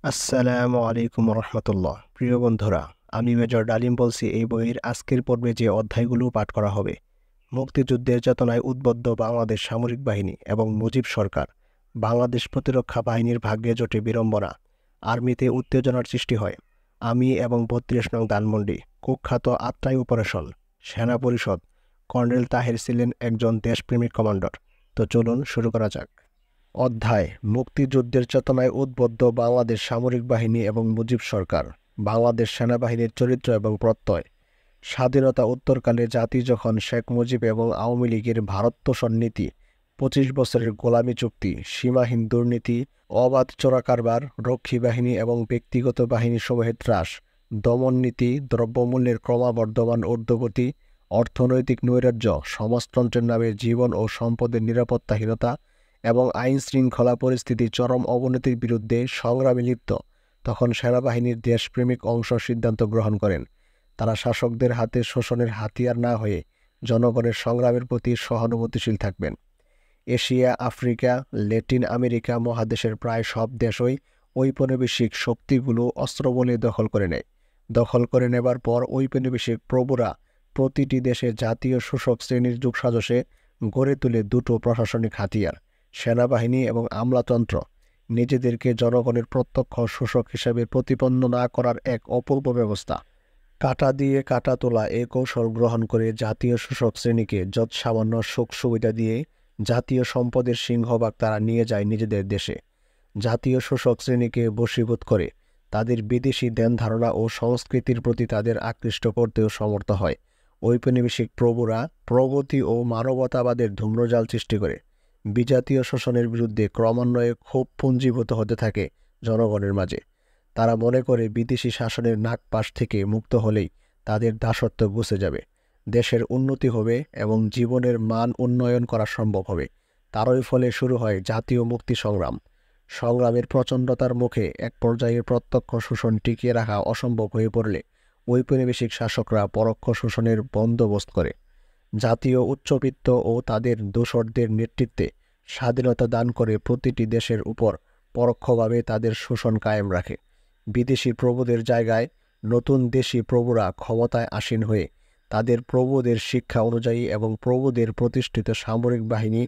আসসালামু আলাইকুম রহমতুল্লাহ। প্রিয় বন্ধুরা, আমি মেজর ডালিম বলছি। এই বইয়ের আজকের পর্বে যে অধ্যায়গুলো পাঠ করা হবে: মুক্তিযুদ্ধের চেতনায় উদ্বুদ্ধ বাংলাদেশ সামরিক বাহিনী এবং মুজিব সরকার, বাংলাদেশ প্রতিরক্ষা বাহিনীর ভাগ্যে জোটে বিড়ম্বনা, আর্মিতে উত্তেজনার সৃষ্টি হয়, আমি এবং ৩২ নং ধানমন্ডি, কুখ্যাত আত্রাই অপারেশন, সেনা পরিষদ, কর্নেল তাহের ছিলেন একজন দেশপ্রেমিক কমান্ডার। তো চলুন শুরু করা যাক। অধ্যায়: মুক্তিযুদ্ধের চেতনায় উদ্বুদ্ধ বাংলাদেশ সামরিক বাহিনী এবং মুজিব সরকার, বাংলাদেশ সেনাবাহিনীর চরিত্র এবং প্রত্যয়। স্বাধীনতা উত্তরকালে জাতি যখন শেখ মুজিব এবং আওয়ামী লীগের ভারততোষণ নীতি, ২৫ বছরের গোলামি চুক্তি, সীমাহীন দুর্নীতি, অবাধ চোরাকারবার, রক্ষী বাহিনী এবং ব্যক্তিগত বাহিনীসমূহের ত্রাস, দমন নীতি, দ্রব্যমূল্যের ক্রমবর্ধমান ঊর্ধ্বগতি, অর্থনৈতিক নৈরাজ্য, সমাজতন্ত্রের নামে জীবন ও সম্পদের নিরাপত্তাহীনতা এবং আইনশৃঙ্খলা পরিস্থিতির চরম অবনতির বিরুদ্ধে সংগ্রামে লিপ্ত, তখন সেনাবাহিনীর দেশপ্রেমিক অংশ সিদ্ধান্ত গ্রহণ করেন তারা শাসকদের হাতে শোষণের হাতিয়ার না হয়ে জনগণের সংগ্রামের প্রতি সহানুভূতিশীল থাকবেন। এশিয়া, আফ্রিকা, ল্যাটিন আমেরিকা মহাদেশের প্রায় সব দেশই ঔপনিবেশিক শক্তিগুলো অস্ত্রবলে দখল করে নেয়। দখল করে নেবার পর ঔপনিবেশিক প্রভুরা প্রতিটি দেশে জাতীয় শোষক শ্রেণীর যোগসাজশে গড়ে তুলে দুটো প্রশাসনিক হাতিয়ার: সেনাবাহিনী এবং আমলাতন্ত্র। নিজেদেরকে জনগণের প্রত্যক্ষ শোষক হিসেবে প্রতিপন্ন না করার এক অপূর্ব ব্যবস্থা। কাঁটা দিয়ে কাঁটা তোলা এ কৌশল গ্রহণ করে জাতীয় শোষক শ্রেণীকে যৎসামান্য সুখ সুবিধা দিয়ে জাতীয় সম্পদের সিংহভাগ তারা নিয়ে যায় নিজেদের দেশে। জাতীয় শোষক শ্রেণীকে বশীভূত করে তাদের বিদেশি ধ্যানধারণা ও সংস্কৃতির প্রতি তাদের আকৃষ্ট করতেও সমর্থ হয়। ঔপনিবেশিক প্রভুরা প্রগতি ও মানবতাবাদের ধূম্রজাল সৃষ্টি করে বিজাতীয় শোষণের বিরুদ্ধে ক্রমান্বয়ে ক্ষোভ পুঞ্জীভূত হতে থাকে জনগণের মাঝে। তারা মনে করে বিদেশি শাসনের নাগপাশ থেকে মুক্ত হলেই তাদের দাসত্ব ঘুচে যাবে, দেশের উন্নতি হবে এবং জীবনের মান উন্নয়ন করা সম্ভব হবে। তারই ফলে শুরু হয় জাতীয় মুক্তি সংগ্রাম। সংগ্রামের প্রচণ্ডতার মুখে এক পর্যায়ে প্রত্যক্ষ শোষণ টিকিয়ে রাখা অসম্ভব হয়ে পড়লে ঔপনিবেশিক শাসকরা পরোক্ষ শোষণের বন্দোবস্ত করে। জাতীয় উচ্চবিত্ত ও তাদের দোসরদের নেতৃত্বে স্বাধীনতা দান করে প্রতিটি দেশের উপর পরোক্ষভাবে তাদের শোষণ কায়েম রাখে। বিদেশি প্রভুদের জায়গায় নতুন দেশি প্রভুরা ক্ষমতায় আসীন হয়ে তাদের প্রভুদের শিক্ষা অনুযায়ী এবং প্রভুদের প্রতিষ্ঠিত সামরিক বাহিনী,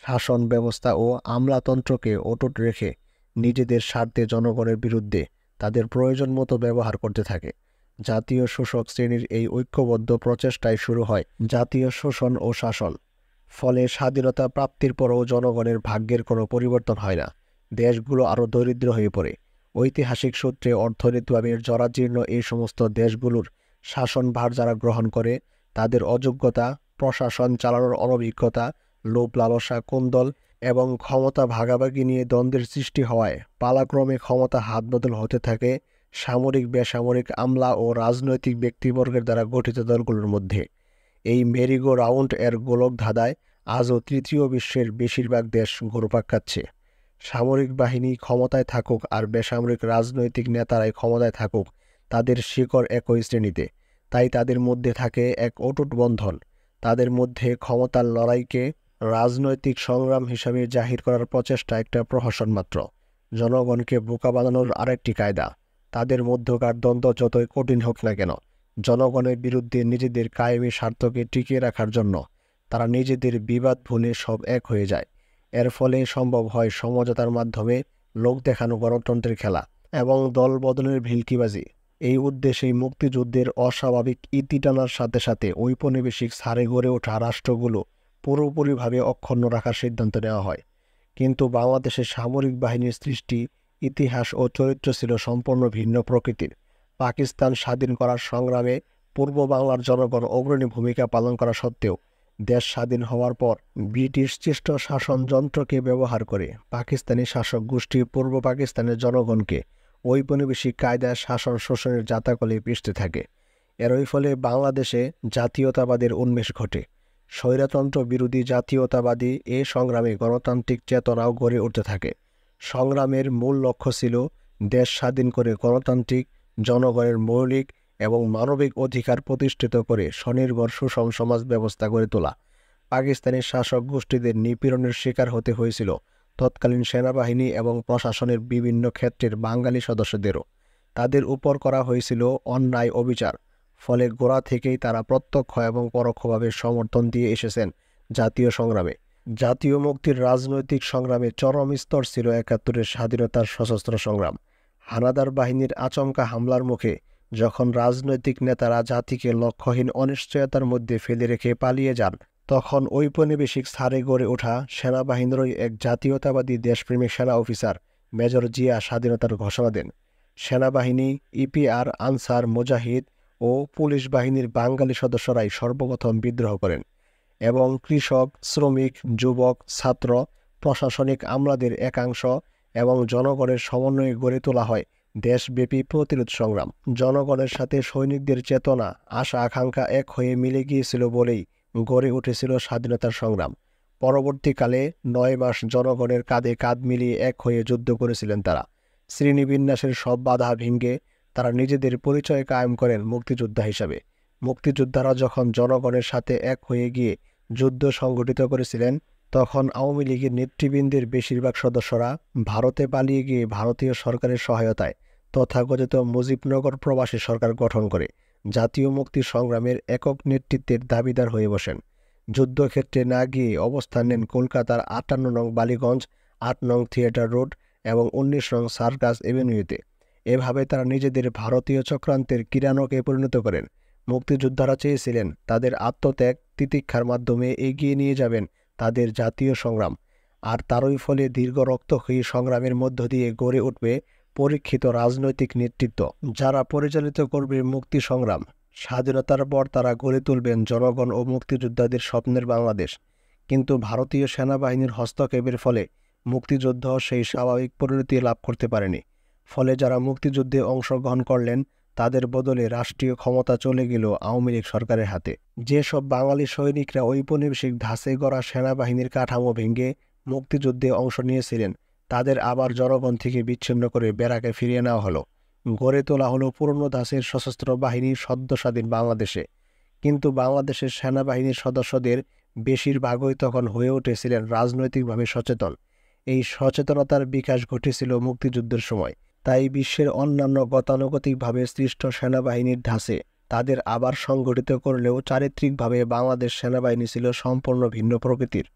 শাসন ব্যবস্থা ও আমলাতন্ত্রকে অটুট রেখে নিজেদের স্বার্থে জনগণের বিরুদ্ধে তাদের প্রয়োজন মতো ব্যবহার করতে থাকে। জাতীয় শোষক শ্রেণীর এই ঐক্যবদ্ধ প্রচেষ্টায় শুরু হয় জাতীয় শোষণ ও শাসন। ফলে স্বাধীনতা প্রাপ্তির পরও জনগণের ভাগ্যের কোনো পরিবর্তন হয় না, দেশগুলো আরও দরিদ্র হয়ে পড়ে। ঐতিহাসিক সূত্রে অর্থনৈতিকভাবে জরাজীর্ণ এই সমস্ত দেশগুলোর শাসনভার যারা গ্রহণ করে তাদের অযোগ্যতা, প্রশাসন চালানোর অনভিজ্ঞতা, লোভ লালসা, কোন্দল এবং ক্ষমতা ভাগাভাগি নিয়ে দ্বন্দ্বের সৃষ্টি হওয়ায় পালাক্রমে ক্ষমতা হাতবদল হতে থাকে সামরিক, বেসামরিক, আমলা ও রাজনৈতিক ব্যক্তিবর্গের দ্বারা গঠিত দলগুলোর মধ্যে। এই মেরিগো রাউন্ড এর গোলক ধাঁধায় আজও তৃতীয় বিশ্বের বেশিরভাগ দেশ ঘুরপাক খাচ্ছে। সামরিক বাহিনী ক্ষমতায় থাকুক আর বেসামরিক রাজনৈতিক নেতারাই ক্ষমতায় থাকুক, তাদের শিকড় একই শ্রেণীতে। তাই তাদের মধ্যে থাকে এক অটুট বন্ধন। তাদের মধ্যে ক্ষমতার লড়াইকে রাজনৈতিক সংগ্রাম হিসাবে জাহির করার প্রচেষ্টা একটা প্রহসন মাত্র, জনগণকে বোকা বানানোর আরেকটি কায়দা। তাদের মধ্যকার দ্বন্দ্ব যতই কঠিন হোক না কেন, জনগণের বিরুদ্ধে নিজেদের কায়েমি স্বার্থকে টিকিয়ে রাখার জন্য তারা নিজেদের বিবাদ ভুলে সব এক হয়ে যায়। এর ফলে সম্ভব হয় সমঝোতার মাধ্যমে লোক দেখানো গণতন্ত্রের খেলা এবং দল বদলের ভিলকিবাজি। এই উদ্দেশ্যেই মুক্তিযুদ্ধের অস্বাভাবিক ইতি টানার সাথে সাথে ঔপনিবেশিক ছাড়ে গড়ে ওঠা রাষ্ট্রগুলো পুরোপুরিভাবে অক্ষুণ্ণ রাখার সিদ্ধান্ত নেওয়া হয়। কিন্তু বাংলাদেশের সামরিক বাহিনীর সৃষ্টি, ইতিহাস ও চরিত্র ছিল সম্পূর্ণ ভিন্ন প্রকৃতির। পাকিস্তান স্বাধীন করার সংগ্রামে পূর্ব বাংলার জনগণ অগ্রণী ভূমিকা পালন করা সত্ত্বেও দেশ স্বাধীন হওয়ার পর ব্রিটিশ সৃষ্ট শাসন যন্ত্রকে ব্যবহার করে পাকিস্তানি শাসক গোষ্ঠী পূর্ব পাকিস্তানের জনগণকে ঔপনিবেশিক কায়দায় শাসন শোষণের জাতাকলে পিষতে থাকে। এরই ফলে বাংলাদেশে জাতীয়তাবাদের উন্মেষ ঘটে। স্বৈরতন্ত্র বিরোধী জাতীয়তাবাদী এ সংগ্রামে গণতান্ত্রিক চেতনাও গড়ে উঠতে থাকে। সংগ্রামের মূল লক্ষ্য ছিল দেশ স্বাধীন করে গণতান্ত্রিক, জনগণের মৌলিক এবং মানবিক অধিকার প্রতিষ্ঠিত করে স্বনির্ভর সুষম সমাজ ব্যবস্থা গড়ে তোলা। পাকিস্তানি শাসক গোষ্ঠীদের নিপীড়নের শিকার হতে হয়েছিল তৎকালীন সেনাবাহিনী এবং প্রশাসনের বিভিন্ন ক্ষেত্রের বাঙালি সদস্যদেরও। তাদের উপর করা হয়েছিল অন্যায় অবিচার। ফলে গোড়া থেকেই তারা প্রত্যক্ষ এবং পরোক্ষভাবে সমর্থন দিয়ে এসেছেন জাতীয় সংগ্রামে। জাতীয় মুক্তির রাজনৈতিক সংগ্রামে চরম স্তর ছিল ৭১-এর স্বাধীনতার সশস্ত্র সংগ্রাম। হানাদার বাহিনীর আচমকা হামলার মুখে যখন রাজনৈতিক নেতারা জাতিকে লক্ষ্যহীন অনিশ্চয়তার মধ্যে ফেলে রেখে পালিয়ে যান, তখন ঔপনিবেশিক ছাড়ে গড়ে ওঠা সেনাবাহিনীরই এক জাতীয়তাবাদী দেশপ্রেমিক সেনা অফিসার মেজর জিয়া স্বাধীনতার ঘোষণা দেন। সেনাবাহিনী, ইপিআর, আনসার, মুজাহিদ ও পুলিশ বাহিনীর বাঙালি সদস্যরাই সর্বপ্রথম বিদ্রোহ করেন এবং কৃষক, শ্রমিক, যুবক, ছাত্র, প্রশাসনিক আমলাদের একাংশ এবং জনগণের সমন্বয়ে গড়ে তোলা হয় দেশব্যাপী প্রতিরোধ সংগ্রাম। জনগণের সাথে সৈনিকদের চেতনা, আশা আকাঙ্ক্ষা এক হয়ে মিলে গিয়েছিল বলেই গড়ে উঠেছিল স্বাধীনতার সংগ্রাম। পরবর্তীকালে ৯ মাস জনগণের কাঁধে কাঁধ মিলিয়ে এক হয়ে যুদ্ধ করেছিলেন তারা। শ্রেণীবিন্যাসের সব বাধা ভেঙে তারা নিজেদের পরিচয় কায়েম করেন মুক্তিযোদ্ধা হিসাবে। মুক্তিযোদ্ধারা যখন জনগণের সাথে এক হয়ে গিয়ে যুদ্ধ সংগঠিত করেছিলেন, তখন আওয়ামী লীগের নেতৃবৃন্দের বেশিরভাগ সদস্যরা ভারতে পালিয়ে গিয়ে ভারতীয় সরকারের সহায়তায় তথাকথিত মুজিবনগর প্রবাসী সরকার গঠন করে জাতীয় মুক্তি সংগ্রামের একক নেতৃত্বের দাবিদার হয়ে বসেন। যুদ্ধক্ষেত্রে না গিয়ে অবস্থান নেন কলকাতার ৫৮ নং বালিগঞ্জ, ৮ নং থিয়েটার রোড এবং ১৯ নং সার্কাস এভিনিউতে। এভাবে তারা নিজেদের ভারতীয় চক্রান্তের কিরানকে পরিণত করেন। মুক্তিযোদ্ধারা চেয়েছিলেন তাদের আত্মত্যাগ, তিতিক্ষার মাধ্যমে এগিয়ে নিয়ে যাবেন তাদের জাতীয় সংগ্রাম, আর তারই ফলে দীর্ঘ রক্তক্ষয়ী সংগ্রামের মধ্য দিয়ে গড়ে উঠবে পরীক্ষিত রাজনৈতিক নেতৃত্ব, যারা পরিচালিত করবে মুক্তি সংগ্রাম। স্বাধীনতার পর তারা গড়ে তুলবেন জনগণ ও মুক্তিযোদ্ধাদের স্বপ্নের বাংলাদেশ। কিন্তু ভারতীয় সেনাবাহিনীর হস্তক্ষেপের ফলে মুক্তিযুদ্ধ সেই স্বাভাবিক পরিণতি লাভ করতে পারেনি। ফলে যারা মুক্তিযুদ্ধে অংশগ্রহণ করলেন, তাদের বদলে রাষ্ট্রীয় ক্ষমতা চলে গেল আওয়ামী লীগ সরকারের হাতে। যেসব বাঙালি সৈনিকরা ঔপনিবেশিক ধাঁচে গড়া সেনাবাহিনীর কাঠামো ভেঙে মুক্তিযুদ্ধে অংশ নিয়েছিলেন, তাদের আবার জনগণ থেকে বিচ্ছিন্ন করে ব্যারাকে ফিরিয়ে নেওয়া হলো। গড়ে তোলা হলো পুরনো ধাঁচের সশস্ত্র বাহিনী সদ্য স্বাধীন বাংলাদেশে। কিন্তু বাংলাদেশের সেনাবাহিনীর সদস্যদের বেশিরভাগই তখন হয়ে উঠেছিলেন রাজনৈতিকভাবে সচেতন। এই সচেতনতার বিকাশ ঘটেছিল মুক্তিযুদ্ধের সময়। তাই বিশ্বের অন্যান্য গতানুগতিকভাবে সৃষ্ট সেনাবাহিনীর ধাঁচে তাদের আবার সংগঠিত করলেও চারিত্রিকভাবে বাংলাদেশ সেনাবাহিনী ছিল সম্পূর্ণ ভিন্ন প্রকৃতির।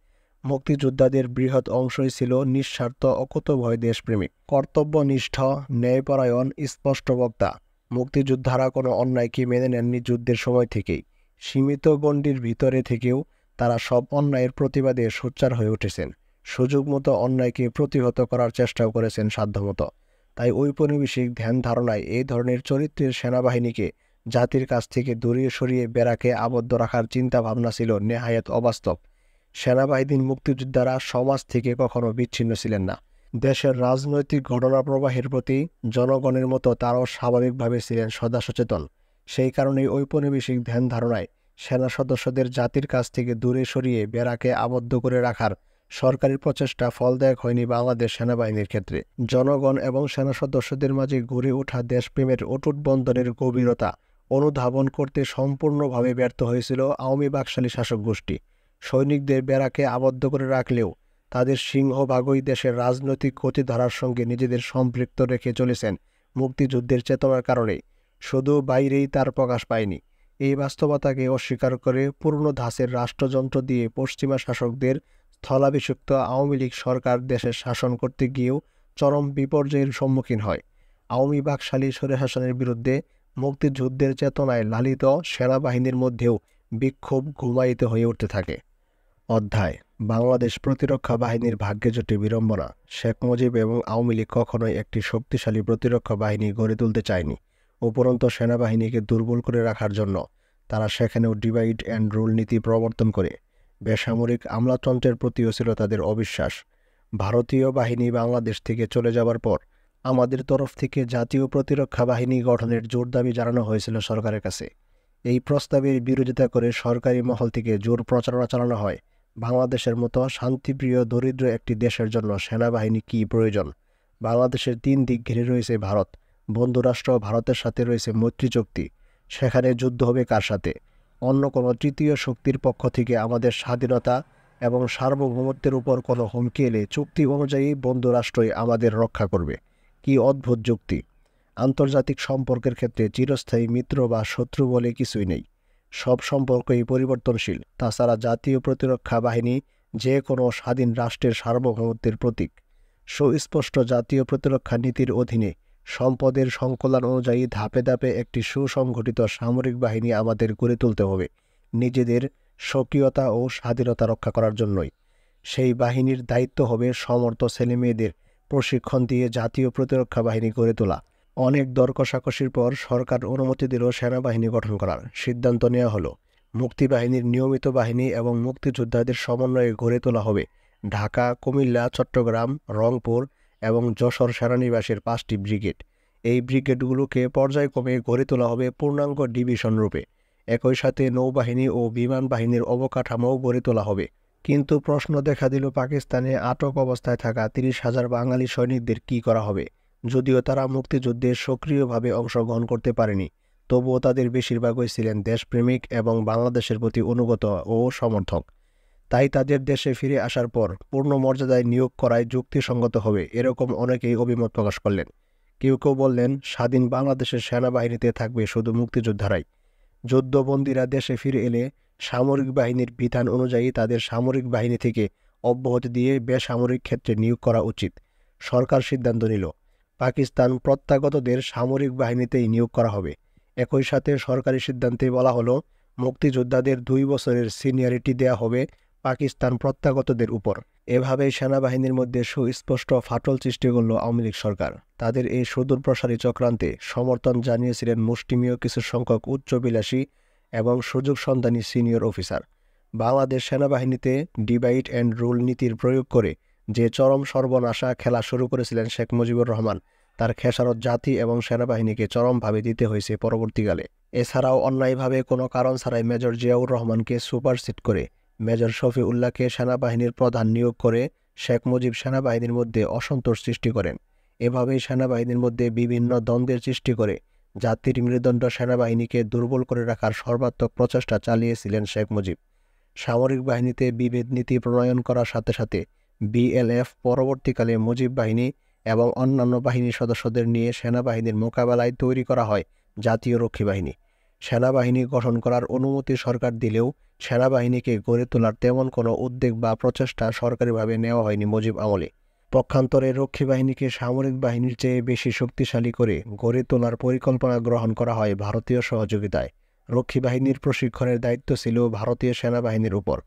মুক্তিযোদ্ধাদের বৃহৎ অংশই ছিল নিঃস্বার্থ, অকুতোভয় দেশপ্রেমিক, কর্তব্যনিষ্ঠ, ন্যায়পরায়ণ, স্পষ্টবক্তা। মুক্তিযোদ্ধারা কোনো অন্যায়কে মেনে নেননি যুদ্ধের সময় থেকেই। সীমিত গণ্ডির ভিতরে থেকেও তারা সব অন্যায়ের প্রতিবাদে সোচ্চার হয়ে উঠেছেন। সুযোগ মতো অন্যায়কে প্রতিহত করার চেষ্টাও করেছেন সাধ্যমতো। তাই ঔপনিবেশিক ধ্যান ধারণায় এই ধরনের চরিত্রের সেনাবাহিনীকে জাতির কাছ থেকে দূরে সরিয়ে ব্যারাকে আবদ্ধ রাখার চিন্তাভাবনা ছিল নেহায়েত অবাস্তব। সেনাবাহিনীর মুক্তিযোদ্ধারা সমাজ থেকে কখনো বিচ্ছিন্ন ছিলেন না। দেশের রাজনৈতিক ঘটনা প্রবাহের প্রতি জনগণের মতো তারাও স্বাভাবিকভাবে ছিলেন সদা সচেতন। সেই কারণেই ঔপনিবেশিক ধ্যান ধারণায় সেনা সদস্যদের জাতির কাছ থেকে দূরে সরিয়ে ব্যারাকে আবদ্ধ করে রাখার সরকারি প্রচেষ্টা ফলদায়ক হয়নি বাংলাদেশ সেনাবাহিনীর ক্ষেত্রে। জনগণ এবং সেনা সদস্যদের মাঝে গড়ে ওঠা দেশপ্রেমের অটুট বন্ধনের গভীরতা অনুধাবন করতে সম্পূর্ণভাবে ব্যর্থ হয়েছিল আওয়ামী বাকশালী শাসক গোষ্ঠী। সৈনিকদের ব্যারাকে আবদ্ধ করে রাখলেও তাদের সিংহভাগই দেশের রাজনৈতিক গতিধারার সঙ্গে নিজেদের সম্পৃক্ত রেখে চলেছেন মুক্তিযুদ্ধের চেতনার কারণেই, শুধু বাইরেই তার প্রকাশ পায়নি। এই বাস্তবতাকে অস্বীকার করে পুরনো ধাঁচের রাষ্ট্রযন্ত্র দিয়ে পশ্চিমা শাসকদের স্থলাভিষিক্ত আওয়ামী লীগ সরকার দেশের শাসন করতে গিয়েও চরম বিপর্যয়ের সম্মুখীন হয়। আওয়ামী বাকশালী স্বৈরশাসনের বিরুদ্ধে মুক্তিযুদ্ধের চেতনায় লালিত সেনাবাহিনীর মধ্যেও বিক্ষোভ ঘুমায়িত হয়ে উঠতে থাকে। অধ্যায়: বাংলাদেশ প্রতিরক্ষা বাহিনীর ভাগ্যে জোটে বিড়ম্বনা। শেখ মুজিব এবং আওয়ামী লীগ কখনোই একটি শক্তিশালী প্রতিরক্ষা বাহিনী গড়ে তুলতে চায়নি। উপরন্তু সেনাবাহিনীকে দুর্বল করে রাখার জন্য তারা সেখানেও ডিভাইড অ্যান্ড রুল নীতি প্রবর্তন করে। বেসামরিক আমলাতন্ত্রের প্রতিও ছিল তাদের অবিশ্বাস। ভারতীয় বাহিনী বাংলাদেশ থেকে চলে যাবার পর আমাদের তরফ থেকে জাতীয় প্রতিরক্ষা বাহিনী গঠনের জোর দাবি জানানো হয়েছিল সরকারের কাছে। এই প্রস্তাবের বিরোধিতা করে সরকারি মহল থেকে জোর প্রচারণা চালানো হয় বাংলাদেশের মতো শান্তিপ্রিয় দরিদ্র একটি দেশের জন্য সেনাবাহিনী কী প্রয়োজন। বাংলাদেশের 3 দিক ঘিরে রয়েছে ভারত। বন্ধুরাষ্ট্র ভারতের সাথে রয়েছে মৈত্রী চুক্তি। সেখানে যুদ্ধ হবে কার সাথে? অন্য কোনো তৃতীয় শক্তির পক্ষ থেকে আমাদের স্বাধীনতা এবং সার্বভৌমত্বের উপর কোনো হুমকি এলে চুক্তি অনুযায়ী বন্ধু রাষ্ট্রই আমাদের রক্ষা করবে। কি অদ্ভুত যুক্তি! আন্তর্জাতিক সম্পর্কের ক্ষেত্রে চিরস্থায়ী মিত্র বা শত্রু বলে কিছুই নেই। সব সম্পর্কই পরিবর্তনশীল। তাছাড়া জাতীয় প্রতিরক্ষা বাহিনী যে কোনো স্বাধীন রাষ্ট্রের সার্বভৌমত্বের প্রতীক। সুস্পষ্ট জাতীয় প্রতিরক্ষা নীতির অধীনে সম্পদের সংকলন অনুযায়ী ধাপে ধাপে একটি সুসংগঠিত সামরিক বাহিনী আমাদের গড়ে তুলতে হবে, নিজেদের স্বকীয়তা ও স্বাধীনতা রক্ষা করার জন্যই। সেই বাহিনীর দায়িত্ব হবে সমর্থ ছেলেমেয়েদের প্রশিক্ষণ দিয়ে জাতীয় প্রতিরক্ষা বাহিনী গড়ে তোলা। অনেক দর কষাকষির পর সরকার অনুমতি দিল সেনাবাহিনী গঠন করার। সিদ্ধান্ত নেওয়া হলো মুক্তিবাহিনীর নিয়মিত বাহিনী এবং মুক্তিযোদ্ধাদের সমন্বয়ে গড়ে তোলা হবে ঢাকা, কুমিল্লা, চট্টগ্রাম, রংপুর এবং যশোর সেনানিবাসের 5টি ব্রিগেড। এই ব্রিগেডগুলোকে পর্যায়ক্রমে গড়ে তোলা হবে পূর্ণাঙ্গ ডিভিশন রূপে। একই সাথে নৌবাহিনী ও বিমান বাহিনীর অবকাঠামোও গড়ে তোলা হবে। কিন্তু প্রশ্ন দেখা দিল, পাকিস্তানে আটক অবস্থায় থাকা 30,000 বাঙালি সৈনিকদের কী করা হবে? যদিও তারা মুক্তিযুদ্ধে সক্রিয়ভাবে অংশগ্রহণ করতে পারেনি, তবুও তাদের বেশিরভাগই ছিলেন দেশপ্রেমিক এবং বাংলাদেশের প্রতি অনুগত ও সমর্থক। তাই তাদের দেশে ফিরে আসার পর পূর্ণ মর্যাদায় নিয়োগ করায় যুক্তিসঙ্গত হবে, এরকম অনেকেই অভিমত প্রকাশ করলেন। কেউ কেউ বললেন, স্বাধীন বাংলাদেশের সেনাবাহিনীতে থাকবে শুধু মুক্তিযোদ্ধারাই। যুদ্ধবন্দীরা দেশে ফিরে এলে সামরিক বাহিনীর বিধান অনুযায়ী তাদের সামরিক বাহিনী থেকে অব্যাহতি দিয়ে বেসামরিক ক্ষেত্রে নিয়োগ করা উচিত। সরকার সিদ্ধান্ত নিল, পাকিস্তান প্রত্যাগতদের সামরিক বাহিনীতেই নিয়োগ করা হবে। একই সাথে সরকারি সিদ্ধান্তে বলা হলো, মুক্তিযোদ্ধাদের 2 বছরের সিনিয়রিটি দেয়া হবে পাকিস্তান প্রত্যাগতদের উপর। এভাবেই সেনাবাহিনীর মধ্যে সুস্পষ্ট ফাটল সৃষ্টি করল আওয়ামী লীগ সরকার। তাদের এই সুদূরপ্রসারী চক্রান্তে সমর্থন জানিয়েছিলেন মুষ্টিমেয় কিছু সংখ্যক উচ্চবিলাসী এবং সুযোগ সন্ধানী সিনিয়র অফিসার। বাংলাদেশ সেনাবাহিনীতে ডিভাইড অ্যান্ড রুল নীতির প্রয়োগ করে যে চরম সর্বনাশা খেলা শুরু করেছিলেন শেখ মুজিবুর রহমান, তার খেসারত জাতি এবং সেনাবাহিনীকে চরমভাবে দিতে হয়েছে পরবর্তীকালে। এছাড়াও অন্যায়ভাবে কোনো কারণ ছাড়াই মেজর জিয়াউর রহমানকে সুপারসিড করে মেজর শফিউল্লাহকে সেনাবাহিনীর প্রধান নিয়োগ করে শেখ মুজিব সেনাবাহিনীর মধ্যে অসন্তোষ সৃষ্টি করেন। এভাবেই সেনাবাহিনীর মধ্যে বিভিন্ন দ্বন্দ্বের সৃষ্টি করে জাতির মেরুদণ্ড সেনাবাহিনীকে দুর্বল করে রাখার সর্বাত্মক প্রচেষ্টা চালিয়েছিলেন শেখ মুজিব। সামরিক বাহিনীতে বিভেদ নীতি প্রণয়ন করার সাথে সাথে বিএলএফ পরবর্তীকালে মুজিব বাহিনী এবং অন্যান্য বাহিনীর সদস্যদের নিয়ে সেনাবাহিনীর মোকাবেলায় তৈরি করা হয় জাতীয় রক্ষী বাহিনী। সেনাবাহিনী গঠন করার অনুমতি সরকার দিলেও সেনাবাহিনীকে গড়ে তোলার তেমন কোনো উদ্যোগ বা প্রচেষ্টা সরকারিভাবে নেওয়া হয়নি মুজিব আমলে। পক্ষান্তরে রক্ষী বাহিনীকে সামরিক বাহিনীর চেয়ে বেশি শক্তিশালী করে গড়ে তোলার পরিকল্পনা গ্রহণ করা হয় ভারতীয় সহযোগিতায়। রক্ষী বাহিনীর প্রশিক্ষণের দায়িত্ব ছিল ভারতীয় সেনাবাহিনীর উপর।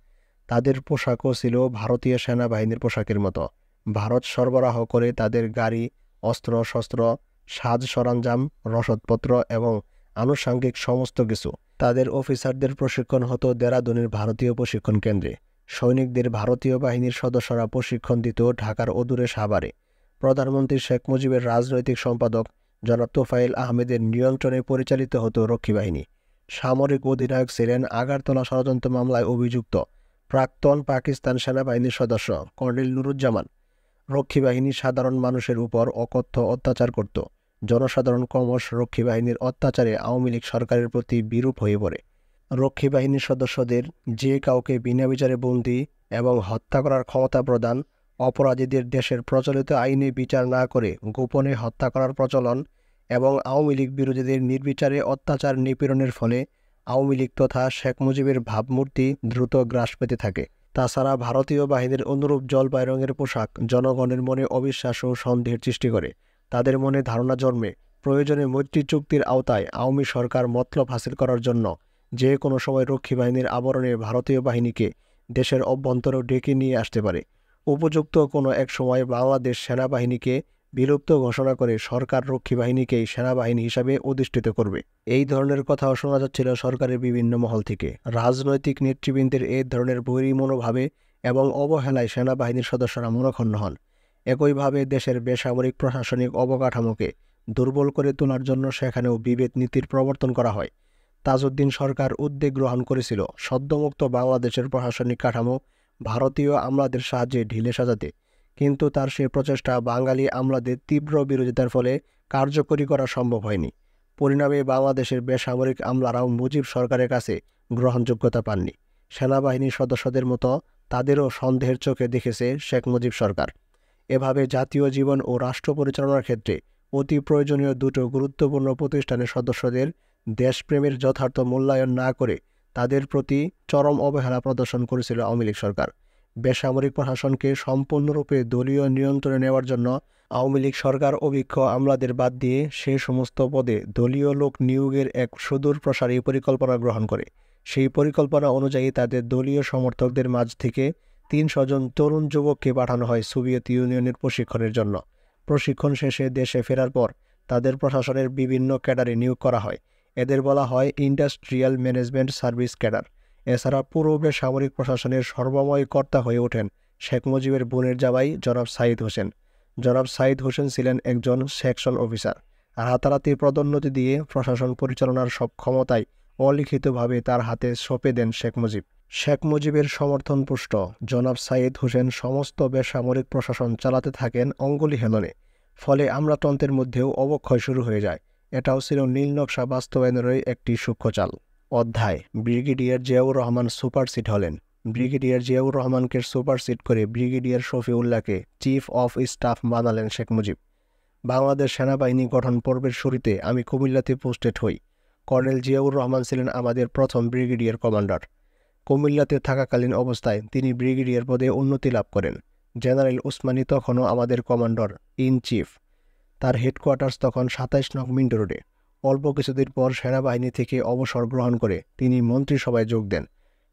তাদের পোশাকও ছিল ভারতীয় সেনাবাহিনীর পোশাকের মতো। ভারত সরবরাহ করে তাদের গাড়ি, অস্ত্র-শস্ত্র, সাজ সরঞ্জাম, রসদপত্র এবং আনুষঙ্গিক সমস্ত কিছু। তাদের অফিসারদের প্রশিক্ষণ হতো দেরাদুনের ভারতীয় প্রশিক্ষণ কেন্দ্রে। সৈনিকদের ভারতীয় বাহিনীর সদস্যরা প্রশিক্ষণ দিত ঢাকার অদূরে সাভারে। প্রধানমন্ত্রী শেখ মুজিবের রাজনৈতিক সম্পাদক জনাব তোফায়েল আহমেদের নিয়ন্ত্রণে পরিচালিত হতো রক্ষী বাহিনী। সামরিক অধিনায়ক ছিলেন আগারতলা ষড়যন্ত্র মামলায় অভিযুক্ত প্রাক্তন পাকিস্তান সেনাবাহিনীর সদস্য কর্নেল নুরুজ্জামান। রক্ষী বাহিনী সাধারণ মানুষের উপর অকথ্য অত্যাচার করত। জনসাধারণ ক্রমশ রক্ষী বাহিনীর অত্যাচারে আওয়ামী লীগ সরকারের প্রতি বিরূপ হয়ে পড়ে। রক্ষী বাহিনীর সদস্যদের যে কাউকে বিনা বিচারে বন্দী এবং হত্যা করার ক্ষমতা প্রদান, অপরাধীদের দেশের প্রচলিত আইনে বিচার না করে গোপনে হত্যা করার প্রচলন এবং আওয়ামী লীগ বিরোধীদের নির্বিচারে অত্যাচার নিপীড়নের ফলে আওয়ামী লীগ তথা শেখ মুজিবের ভাবমূর্তি দ্রুত গ্রাস পেতে থাকে। তাছাড়া ভারতীয় বাহিনীর অনুরূপ জলপাই রঙের পোশাক জনগণের মনে অবিশ্বাস ও সন্দেহের সৃষ্টি করে। তাদের মনে ধারণা জন্মে, প্রয়োজনে মৈত্রী চুক্তির আওতায় আওয়ামী সরকার মতলব হাসিল করার জন্য যে কোনো সময় রক্ষী বাহিনীর আবরণে ভারতীয় বাহিনীকে দেশের অভ্যন্তরেও ডেকে নিয়ে আসতে পারে। উপযুক্ত কোনো এক সময় বাংলাদেশ সেনাবাহিনীকে বিলুপ্ত ঘোষণা করে সরকার রক্ষী বাহিনীকেই সেনাবাহিনী হিসাবে অধিষ্ঠিত করবে। এই ধরনের কথাও শোনা যাচ্ছিল সরকারের বিভিন্ন মহল থেকে। রাজনৈতিক নেতৃবৃন্দের এই ধরনের বৈরী মনোভাবে এবং অবহেলায় সেনাবাহিনীর সদস্যরা মনঃক্ষুণ্ণ হন। একইভাবে দেশের বেসামরিক প্রশাসনিক অবকাঠামোকে দুর্বল করে তোলার জন্য সেখানেও বিভেদ নীতির প্রবর্তন করা হয়। তাজউদ্দিন সরকার উদ্যোগ গ্রহণ করেছিল সদ্যমুক্ত বাংলাদেশের প্রশাসনিক কাঠামো ভারতীয় আমলাদের সাহায্যে ঢিলে সাজাতে, কিন্তু তার সেই প্রচেষ্টা বাঙালি আমলাদের তীব্র বিরোধিতার ফলে কার্যকরী করা সম্ভব হয়নি। পরিণামে বাংলাদেশের বেসামরিক আমলারাও মুজিব সরকারের কাছে গ্রহণযোগ্যতা পাননি। সেনাবাহিনীর সদস্যদের মতো তাদেরও সন্দেহের চোখে দেখেছে শেখ মুজিব সরকার। এভাবে জাতীয় জীবন ও রাষ্ট্র পরিচালনার ক্ষেত্রে অতি প্রয়োজনীয় দুটো গুরুত্বপূর্ণ প্রতিষ্ঠানের সদস্যদের দেশপ্রেমের যথার্থ মূল্যায়ন না করে তাদের প্রতি চরম অবহেলা প্রদর্শন করেছিল আওয়ামী লীগ সরকার। বেসামরিক প্রশাসনকে সম্পূর্ণরূপে দলীয় নিয়ন্ত্রণে নেওয়ার জন্য আওয়ামী লীগ সরকার অভিজ্ঞ আমলাদের বাদ দিয়ে সে সমস্ত পদে দলীয় লোক নিয়োগের এক সুদূর প্রসারী পরিকল্পনা গ্রহণ করে। সেই পরিকল্পনা অনুযায়ী তাদের দলীয় সমর্থকদের মাঝ থেকে ৩০০ জন তরুণ যুবককে পাঠানো হয় সোভিয়েত ইউনিয়নের প্রশিক্ষণের জন্য। প্রশিক্ষণ শেষে দেশে ফেরার পর তাদের প্রশাসনের বিভিন্ন ক্যাডারে নিয়োগ করা হয়। এদের বলা হয় ইন্ডাস্ট্রিয়াল ম্যানেজমেন্ট সার্ভিস ক্যাডার। এছাড়া পুরো বেসামরিক প্রশাসনের সর্বময় কর্তা হয়ে ওঠেন শেখ মুজিবের বোনের জামাই জনাব সাইদ হোসেন। জনাব সাইদ হোসেন ছিলেন একজন সেকশন অফিসার। রাতারাতি পদোন্নতি দিয়ে প্রশাসন পরিচালনার সব ক্ষমতায় অলিখিতভাবে তার হাতে সঁপে দেন শেখ মুজিব। শেখ মুজিবের সমর্থনপুষ্ট জনাব সাইদ হোসেন সমস্ত বেসামরিক প্রশাসন চালাতে থাকেন অঙ্গুলি হেলনে। ফলে আমলাতন্ত্রের মধ্যেও অবক্ষয় শুরু হয়ে যায়। এটাও ছিল নীল নকশা বাস্তবায়নেরই একটি সূক্ষ্ম চাল। অধ্যায়: ব্রিগেডিয়ার জিয়াউর রহমান সুপারসিট হলেন। ব্রিগেডিয়ার জিয়াউর রহমানকে সুপারসিট করে ব্রিগেডিয়ার শফিউল্লাহকে চিফ অফ স্টাফ বানালেন শেখ মুজিব। বাংলাদেশ সেনাবাহিনী গঠন পর্বের শুরুতে আমি কুমিল্লাতে পোস্টেড হই। কর্নেল জিয়াউর রহমান ছিলেন আমাদের প্রথম ব্রিগেডিয়ার কমান্ডার। কুমিল্লাতে থাকাকালীন অবস্থায় তিনি ব্রিগেডিয়ার পদে উন্নতি লাভ করেন। জেনারেল ওসমানী তখনও আমাদের কমান্ডার ইন চিফ। তার হেডকোয়ার্টার্স তখন ২৭ নং মিন্টো রোডে। অল্প কিছুদিন পর সেনাবাহিনী থেকে অবসর গ্রহণ করে তিনি মন্ত্রিসভায় যোগ দেন।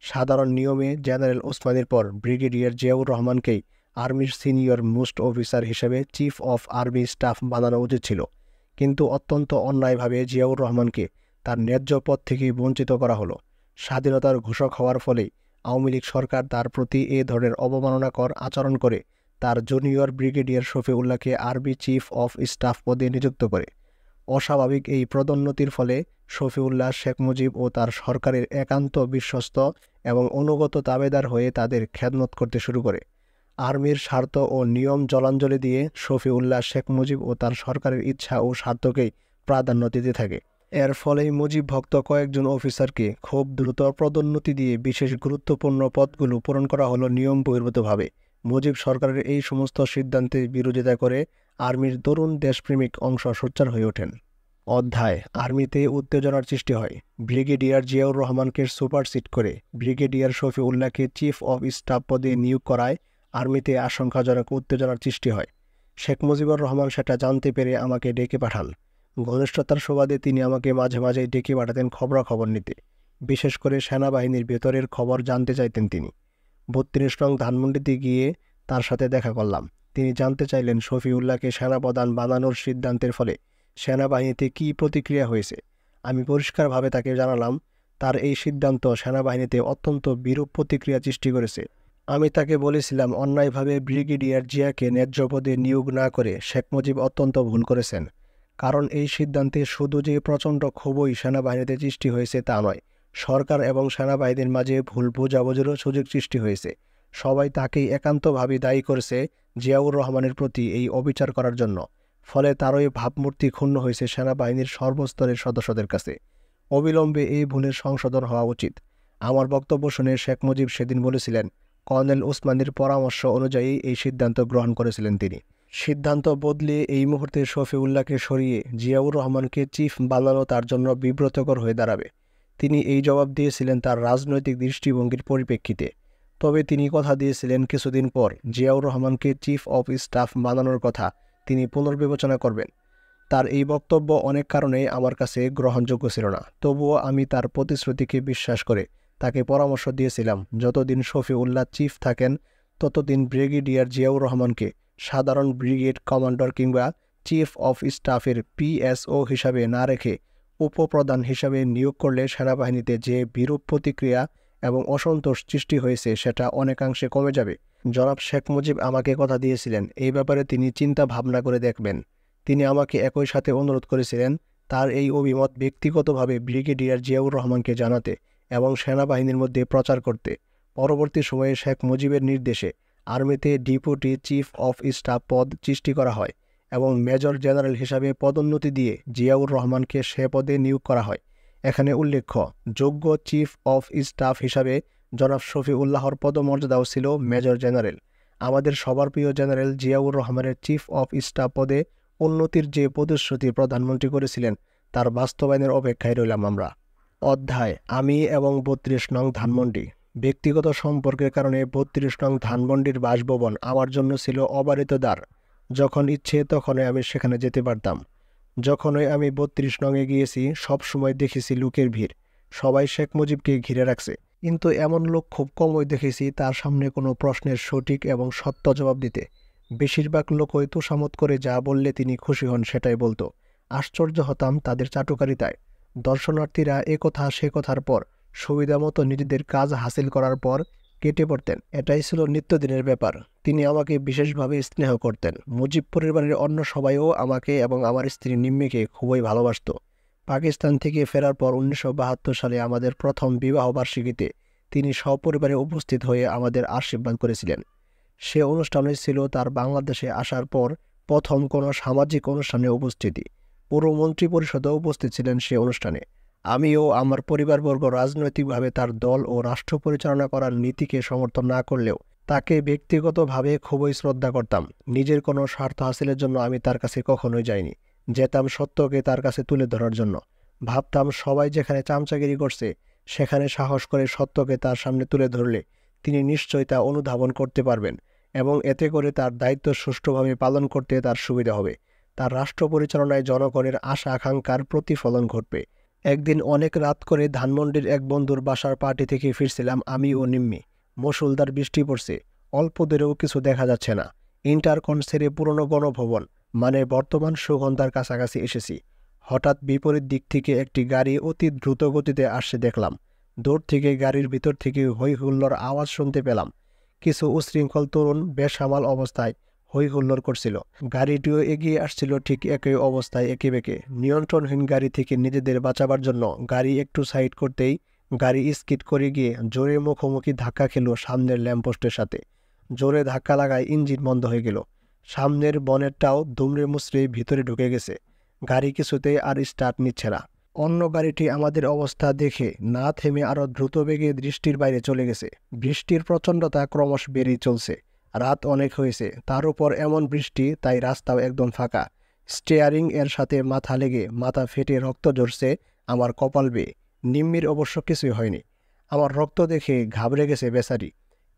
সাধারণ নিয়মে জেনারেল ওসমানীর পর ব্রিগেডিয়ার জিয়াউর রহমানকেই আর্মির সিনিয়র মোস্ট অফিসার হিসেবে চিফ অফ আর্মি স্টাফ বানানো উচিত ছিল, কিন্তু অত্যন্ত অন্যায়ভাবে জিয়াউর রহমানকে তার ন্যায্য পদ থেকেই বঞ্চিত করা হলো। স্বাধীনতার ঘোষক হওয়ার ফলেই আওয়ামী লীগ সরকার তার প্রতি এ ধরনের অবমাননাকর আচরণ করে তার জুনিয়র ব্রিগেডিয়ার শফিউল্লাহকে আর্মি চিফ অফ স্টাফ পদে নিযুক্ত করে। অস্বাভাবিক এই পদোন্নতির ফলে শফিউল্লাহ শেখ মুজিব ও তার সরকারের একান্ত বিশ্বস্ত এবং অনুগত তাবেদার হয়ে তাদের খেদমত করতে শুরু করে। আর্মির স্বার্থ ও নিয়ম জলাঞ্জলি দিয়ে শফিউল্লাহ শেখ মুজিব ও তার সরকারের ইচ্ছা ও স্বার্থকেই প্রাধান্য দিতে থাকে। এর ফলেই মুজিব ভক্ত কয়েকজন অফিসারকে খুব দ্রুত পদোন্নতি দিয়ে বিশেষ গুরুত্বপূর্ণ পদগুলো পূরণ করা হলো নিয়ম বহির্ভূতভাবে। মুজিব সরকারের এই সমস্ত সিদ্ধান্তের বিরোধিতা করে আর্মির তরুণ দেশপ্রেমিক অংশ সোচ্চার হয়ে ওঠেন। অধ্যায়: আর্মিতে উত্তেজনার সৃষ্টি হয়। ব্রিগেডিয়ার জিয়াউর রহমানকে সুপারসিট করে ব্রিগেডিয়ার শফিউল্লাহকে চিফ অফ স্টাফ পদে নিয়োগ করায় আর্মিতে আশঙ্কাজনক উত্তেজনার সৃষ্টি হয়। শেখ মুজিবুর রহমান সেটা জানতে পেরে আমাকে ডেকে পাঠান। ঘনিষ্ঠতার সুবাদে তিনি আমাকে মাঝে মাঝে ডেকে পাঠাতেন খবরাখবর নিতে। বিশেষ করে সেনাবাহিনীর ভেতরের খবর জানতে চাইতেন তিনি। ৩২ নং ধানমন্ডিতে গিয়ে তার সাথে দেখা করলাম। তিনি জানতে চাইলেন শফিউল্লাহকে সেনাপ্রধান বানানোর সিদ্ধান্তের ফলে সেনাবাহিনীতে কী প্রতিক্রিয়া হয়েছে। আমি পরিষ্কারভাবে তাকে জানালাম তার এই সিদ্ধান্ত সেনাবাহিনীতে অত্যন্ত বিরূপ প্রতিক্রিয়া সৃষ্টি করেছে। আমি তাকে বলেছিলাম অন্যায়ভাবে ব্রিগেডিয়ার জিয়াকে ন্যায্য পদে নিয়োগ না করে শেখ মুজিব অত্যন্ত ভুল করেছেন। কারণ এই সিদ্ধান্তে শুধু যে প্রচণ্ড ক্ষোভই সেনাবাহিনীতে সৃষ্টি হয়েছে তা নয়, সরকার এবং সেনাবাহিনীর মাঝে ভুল বোঝাবুঝিরও সুযোগ সৃষ্টি হয়েছে। সবাই তাকেই একান্তভাবে দায়ী করেছে জিয়াউর রহমানের প্রতি এই অবিচার করার জন্য। ফলে তারই ভাবমূর্তি ক্ষুণ্ণ হয়েছে সেনাবাহিনীর সর্বস্তরের সদস্যদের কাছে। অবিলম্বে এই ভুলের সংশোধন হওয়া উচিত। আমার বক্তব্য শুনে শেখ মুজিব সেদিন বলেছিলেন কর্নেল ওসমানীর পরামর্শ অনুযায়ী এই সিদ্ধান্ত গ্রহণ করেছিলেন তিনি। সিদ্ধান্ত বদলিয়ে এই মুহূর্তে শফিউল্লাহকে সরিয়ে জিয়াউর রহমানকে চিফ বানানো তার জন্য বিব্রতকর হয়ে দাঁড়াবে। তিনি এই জবাব দিয়েছিলেন তার রাজনৈতিক দৃষ্টিভঙ্গির পরিপ্রেক্ষিতে। তবে তিনি কথা দিয়েছিলেন কিছুদিন পর জিয়াউর রহমানকে চিফ অফ স্টাফ বানানোর কথা তিনি পুনর্বিবেচনা করবেন। তার এই বক্তব্য অনেক কারণেই আমার কাছে গ্রহণযোগ্য ছিল না। তবুও আমি তার প্রতিশ্রুতিকে বিশ্বাস করে তাকে পরামর্শ দিয়েছিলাম যতদিন শফিউল্লাহ চিফ থাকেন ততদিন ব্রিগেডিয়ার জিয়াউর রহমানকে সাধারণ ব্রিগেড কমান্ডার কিংবা চিফ অফ স্টাফের পিএসও হিসাবে না রেখে উপপ্রধান হিসাবে নিয়োগ করলে সেনাবাহিনীতে যে বিরূপ প্রতিক্রিয়া এবং অসন্তোষ সৃষ্টি হয়েছে সেটা অনেকাংশে কমে যাবে। জনাব শেখ মুজিব আমাকে কথা দিয়েছিলেন এই ব্যাপারে তিনি চিন্তা ভাবনা করে দেখবেন। তিনি আমাকে একই সাথে অনুরোধ করেছিলেন তার এই অভিমত ব্যক্তিগতভাবে ব্রিগেডিয়ার জিয়াউর রহমানকে জানাতে এবং সেনাবাহিনীর মধ্যে প্রচার করতে। পরবর্তী সময়ে শেখ মুজিবের নির্দেশে আর্মিতে ডেপুটি চিফ অফ স্টাফ পদ সৃষ্টি করা হয় এবং মেজর জেনারেল হিসাবে পদোন্নতি দিয়ে জিয়াউর রহমানকে সে পদে নিয়োগ করা হয়। এখানে উল্লেখ্য, যোগ্য চিফ অফ স্টাফ হিসাবে জনাব শফিউল্লাহর পদমর্যাদাও ছিল মেজর জেনারেল। আমাদের সবার প্রিয় জেনারেল জিয়াউর রহমানের চিফ অফ স্টাফ পদে উন্নতির যে প্রতিশ্রুতি প্রধানমন্ত্রী করেছিলেন তার বাস্তবায়নের অপেক্ষায় রইলাম আমরা। অধ্যায় আমি এবং ৩২ নং ধানমন্ডি। ব্যক্তিগত সম্পর্কের কারণে ৩২ নং ধানমন্ডির বাসভবন আমার জন্য ছিল অবারিত দ্বার। যখন ইচ্ছে তখনই আমি সেখানে যেতে পারতাম। যখনই আমি ৩২ নংয়ে গিয়েছি সবসময় দেখেছি লোকের ভিড়, সবাই শেখ মুজিবকে ঘিরে রাখছে। কিন্তু এমন লোক খুব কমই দেখেছি তার সামনে কোনো প্রশ্নের সঠিক এবং সত্য জবাব দিতে। বেশিরভাগ লোকই তোষামত করে যা বললে তিনি খুশি হন সেটাই বলতো। আশ্চর্য হতাম তাদের চাটুকারিতায়। দর্শনার্থীরা এ কথা সে কথার পর সুবিধামতো নিজেদের কাজ হাসিল করার পর কেটে পড়তেন। এটাই ছিল নিত্যদিনের ব্যাপার। তিনি আমাকে বিশেষভাবে স্নেহ করতেন। মুজিব পরিবারের অন্য সবাইও আমাকে এবং আমার স্ত্রী নিম্মিকে খুবই ভালোবাসত। পাকিস্তান থেকে ফেরার পর 1972 সালে আমাদের প্রথম বিবাহবার্ষিকীতে তিনি সপরিবারে উপস্থিত হয়ে আমাদের আশীর্বাদ করেছিলেন। সে অনুষ্ঠানই ছিল তার বাংলাদেশে আসার পর প্রথম কোনো সামাজিক অনুষ্ঠানে উপস্থিতি। পুরো মন্ত্রিপরিষদও উপস্থিত ছিলেন সে অনুষ্ঠানে। আমিও আমার পরিবারবর্গ রাজনৈতিকভাবে তার দল ও রাষ্ট্র পরিচালনা করার নীতিকে সমর্থন না করলেও তাকে ব্যক্তিগতভাবে খুবই শ্রদ্ধা করতাম। নিজের কোনো স্বার্থ হাসিলের জন্য আমি তার কাছে কখনোই যাইনি। যেতাম সত্যকে তার কাছে তুলে ধরার জন্য। ভাবতাম সবাই যেখানে চামচাগিরি করছে সেখানে সাহস করে সত্যকে তার সামনে তুলে ধরলে তিনি নিশ্চয়ই তা অনুধাবন করতে পারবেন এবং এতে করে তার দায়িত্ব সুষ্ঠুভাবে পালন করতে তার সুবিধা হবে। তার রাষ্ট্র পরিচালনায় জনগণের আশা আকাঙ্ক্ষার প্রতিফলন ঘটবে। একদিন অনেক রাত করে ধানমন্ডির এক বন্ধুর বাসার পার্টি থেকে ফিরছিলাম আমি ও নিম্মি। মুষলধার বৃষ্টি পড়ছে, অল্প দূরেও কিছু দেখা যাচ্ছে না। ইন্টারকন ছেড়ে পুরনো গণভবন মানে বর্তমান সুগন্ধার কাছাকাছি এসেছি। হঠাৎ বিপরীত দিক থেকে একটি গাড়ি অতি দ্রুত গতিতে আসছে দেখলাম। দূর থেকে গাড়ির ভিতর থেকে হৈ হুল্লোড় আওয়াজ শুনতে পেলাম। কিছু উশৃঙ্খল তরুণ বেসামাল অবস্থায় হৈ হুল্লোড় করছিল। গাড়িটিও এগিয়ে আসছিল ঠিক একই অবস্থায় এঁকেবেঁকে। নিয়ন্ত্রণহীন গাড়ি থেকে নিজেদের বাঁচাবার জন্য গাড়ি একটু সাইড করতেই গাড়ি স্কিড করে গিয়ে জোরে মুখোমুখি ধাক্কা খেল সামনের ল্যাম্পপোস্টের সাথে। জোরে ধাক্কা লাগায় ইঞ্জিন বন্ধ হয়ে গেল। সামনের বনেটটাও দুমড়ে মুচড়ে ভিতরে ঢুকে গেছে। গাড়ি কিছুতেই আর স্টার্ট নিচ্ছে না। অন্য গাড়িটি আমাদের অবস্থা দেখে না থেমে আরও দ্রুত বেগে দৃষ্টির বাইরে চলে গেছে। বৃষ্টির প্রচণ্ডতা ক্রমশ বেড়েই চলছে। রাত অনেক হয়েছে, তার উপর এমন বৃষ্টি, তাই রাস্তাও একদম ফাঁকা। স্টিয়ারিং এর সাথে মাথা লেগে মাথা ফেটে রক্ত ঝরছে আমার কপাল বেয়ে। নিম্মির অবশ্য কিছুই হয়নি। আমার রক্ত দেখে ঘাবড়ে গেছে বেচারি।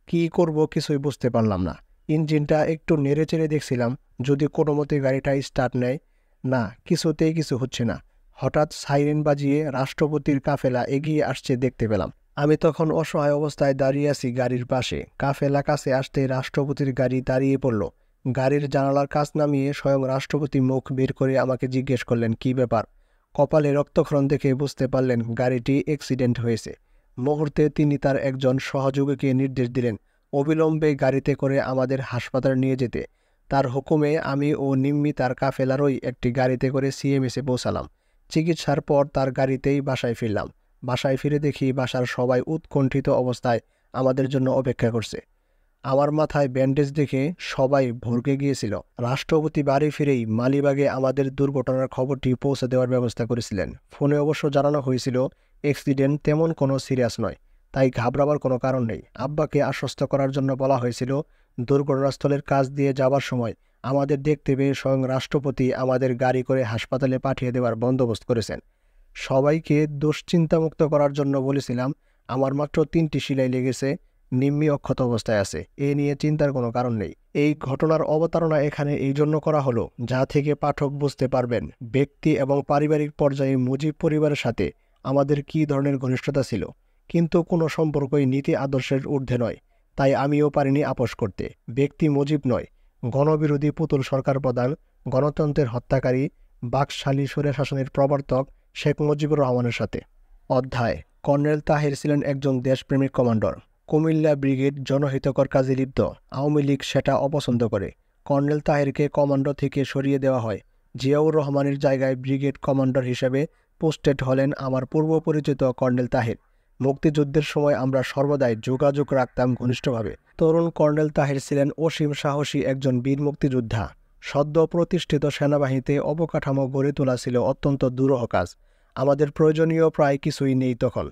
কী করব কিছুই বুঝতে পারলাম না। ইঞ্জিনটা একটু নেড়ে চেড়ে দেখছিলাম যদি কোনো মতে গাড়িটা স্টার্ট নেয়। না, কিছুতেই কিছু হচ্ছে না। হঠাৎ সাইরেন বাজিয়ে রাষ্ট্রপতির কাফেলা এগিয়ে আসছে দেখতে পেলাম। আমি তখন অসহায় অবস্থায় দাঁড়িয়ে আছি গাড়ির পাশে। কাফেলা কাছে আসতে রাষ্ট্রপতির গাড়ি দাঁড়িয়ে পড়ল। গাড়ির জানালার কাচ নামিয়ে স্বয়ং রাষ্ট্রপতি মুখ বের করে আমাকে জিজ্ঞেস করলেন কী ব্যাপার। কপালে রক্তক্ষরণ দেখে বুঝতে পারলেন গাড়িটি অ্যাক্সিডেন্ট হয়েছে। মুহূর্তে তিনি তার একজন সহযোগীকে নির্দেশ দিলেন অবিলম্বে গাড়িতে করে আমাদের হাসপাতালে নিয়ে যেতে। তার হুকুমে আমি ও নিম্মি তার কাফেলারই একটি গাড়িতে করে সিএমএসে পৌঁছালাম। চিকিৎসার পর তার গাড়িতেই বাসায় ফিরলাম। বাসায় ফিরে দেখি বাসার সবাই উৎকণ্ঠিত অবস্থায় আমাদের জন্য অপেক্ষা করছে। আমার মাথায় ব্যান্ডেজ দেখে সবাই ভরকে গিয়েছিল। রাষ্ট্রপতি বাড়ি ফিরেই মালিবাগে আমাদের দুর্ঘটনার খবরটি পৌঁছে দেওয়ার ব্যবস্থা করেছিলেন। ফোনে অবশ্য জানানো হয়েছিল অ্যাক্সিডেন্ট তেমন কোনো সিরিয়াস নয়, তাই ঘাবড়াবার কোনো কারণ নেই। আব্বাকে আশ্বস্ত করার জন্য বলা হয়েছিল দুর্ঘটনাস্থলের কাজ দিয়ে যাবার সময় আমাদের দেখতে পেয়ে স্বয়ং রাষ্ট্রপতি আমাদের গাড়ি করে হাসপাতালে পাঠিয়ে দেওয়ার বন্দোবস্ত করেছেন। সবাইকে দুশ্চিন্তামুক্ত করার জন্য বলেছিলাম আমার মাত্র 3টি সেলাই লেগেছে, নিম্মি অক্ষত অবস্থায় আছে, এ নিয়ে চিন্তার কোনো কারণ নেই। এই ঘটনার অবতারণা এখানে এই জন্য করা হলো যা থেকে পাঠক বুঝতে পারবেন ব্যক্তি এবং পারিবারিক পর্যায়ে মুজিব পরিবারের সাথে আমাদের কী ধরনের ঘনিষ্ঠতা ছিল। কিন্তু কোনো সম্পর্কই নীতি আদর্শের ঊর্ধ্বে নয়, তাই আমিও পারিনি আপোষ করতে। ব্যক্তি মুজিব নয়, গণবিরোধী পুতুল সরকার প্রধান, গণতন্ত্রের হত্যাকারী, বাকশালী স্বৈরশাসনের প্রবর্তক শেখ মুজিবুর রহমানের সাথে। অধ্যায় কর্নেল তাহের ছিলেন একজন দেশপ্রেমিক কমান্ডার। কুমিল্লা ব্রিগেড জনহিতকর কাজে লিপ্ত। আওয়ামী লীগ সেটা অপছন্দ করে। কর্নেল তাহেরকে কমান্ডো থেকে সরিয়ে দেওয়া হয়। জিয়াউর রহমানের জায়গায় ব্রিগেড কমান্ডার হিসেবে পোস্টেড হলেন আমার পূর্ব পরিচিত কর্নেল তাহের। মুক্তিযুদ্ধের সময় আমরা সর্বদাই যোগাযোগ রাখতাম ঘনিষ্ঠভাবে। তরুণ কর্নেল তাহের ছিলেন অসীম সাহসী একজন বীর মুক্তিযোদ্ধা। সদ্য প্রতিষ্ঠিত সেনাবাহিনীতে অবকাঠামো গড়ে তোলা ছিল অত্যন্ত দুরূহ কাজ। আমাদের প্রয়োজনীয় প্রায় কিছুই নেই তখন।